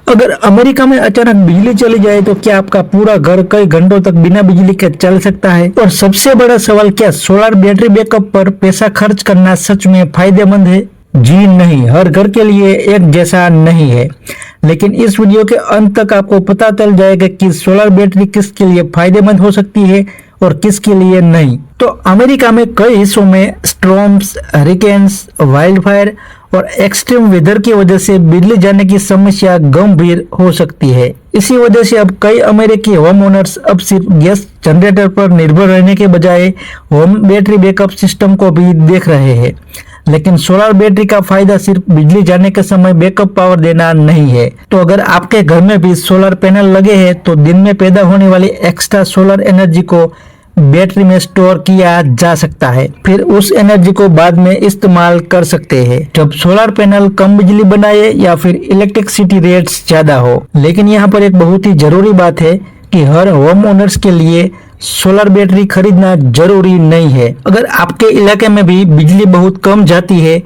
अगर अमेरिका में अचानक बिजली चली जाए तो क्या आपका पूरा घर कई घंटों तक बिना बिजली के चल सकता है? और सबसे बड़ा सवाल, क्या सोलर बैटरी बैकअप पर पैसा खर्च करना सच में फायदेमंद है? जी नहीं, हर घर के लिए एक जैसा नहीं है। लेकिन इस वीडियो के अंत तक आपको पता चल जाएगा कि सोलर बैटरी किसके लिए फायदेमंद हो सकती है और किसके लिए नहीं। तो अमेरिका में कई हिस्सों में स्टॉर्म्स, हरिकेन्स, वाइल्डफायर और एक्सट्रीम वेदर की वजह से बिजली जाने की समस्या गंभीर हो सकती है। इसी वजह से अब कई अमेरिकी होम ओनर्स अब सिर्फ गैस जनरेटर पर निर्भर रहने के बजाय होम बैटरी बैकअप सिस्टम को भी देख रहे हैं। लेकिन सोलर बैटरी का फायदा सिर्फ बिजली जाने के समय बैकअप पावर देना नहीं है। तो अगर आपके घर में भी सोलर पैनल लगे हैं तो दिन में पैदा होने वाली एक्स्ट्रा सोलर एनर्जी को बैटरी में स्टोर किया जा सकता है, फिर उस एनर्जी को बाद में इस्तेमाल कर सकते हैं जब सोलर पैनल कम बिजली बनाए या फिर इलेक्ट्रिसिटी रेट्स ज्यादा हो। लेकिन यहाँ पर एक बहुत ही जरूरी बात है कि हर होम ओनर्स के लिए सोलर बैटरी खरीदना जरूरी नहीं है। अगर आपके इलाके में भी बिजली बहुत कम जाती है,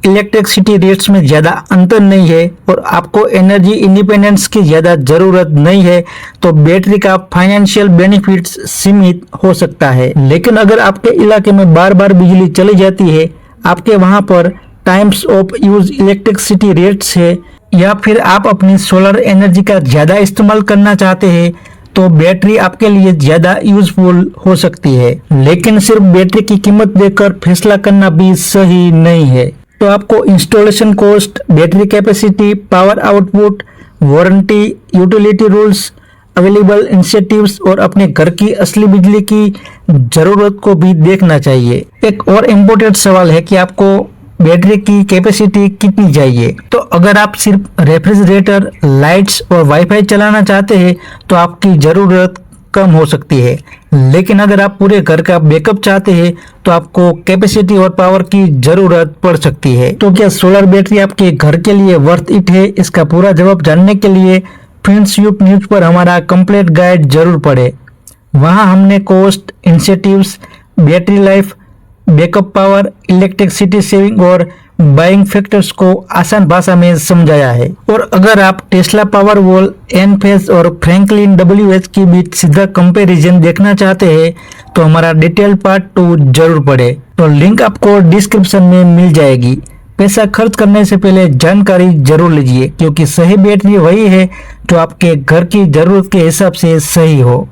इलेक्ट्रिसिटी रेट्स में ज्यादा अंतर नहीं है और आपको एनर्जी इंडिपेंडेंस की ज्यादा जरूरत नहीं है तो बैटरी का फाइनेंशियल बेनिफिट्स सीमित हो सकता है। लेकिन अगर आपके इलाके में बार बार बिजली चली जाती है, आपके वहां पर times of use electricity rates है या फिर आप अपनी सोलर एनर्जी का ज्यादा इस्तेमाल करना चाहते हैं तो बैटरी आपके लिए ज्यादा यूजफुल हो सकती है। लेकिन सिर्फ बैटरी की कीमत देकर फैसला करना भी सही नहीं है। तो आपको installation cost, battery capacity, power output, warranty, utility rules, available incentives और अपने घर की असली बिजली की जरूरत को भी देखना चाहिए। एक और इम्पोर्टेंट सवाल है कि आपको बैटरी की कैपेसिटी कितनी चाहिए। तो अगर आप सिर्फ रेफ्रिजरेटर, लाइट्स और वाईफाई चलाना चाहते हैं तो आपकी जरूरत कम हो सकती है। लेकिन अगर आप पूरे घर का बैकअप चाहते हैं तो आपको कैपेसिटी और पावर की जरूरत पड़ सकती है। तो क्या सोलर बैटरी आपके घर के लिए वर्थ इट है? इसका पूरा जवाब जानने के लिए फ्रेंड्सयूप न्यूज पर हमारा कंप्लीट गाइड जरूर पढ़े। वहां हमने cost, incentives, battery life, backup power, electricity saving और बाइंग फैक्टर्स को आसान भाषा में समझाया है। और अगर आप टेस्ला पावरवॉल, एनफेज और फ्रैंकलिन डब्ल्यूएच के बीच सीधा कंपैरिजन देखना चाहते हैं तो हमारा डिटेल पार्ट 2 जरूर पढ़े। तो लिंक आपको डिस्क्रिप्शन में मिल जाएगी। पैसा खर्च करने से पहले जानकारी जरूर लीजिए क्योंकि सही बैटरी वही है जो आपके घर की जरूरत के हिसाब से सही हो।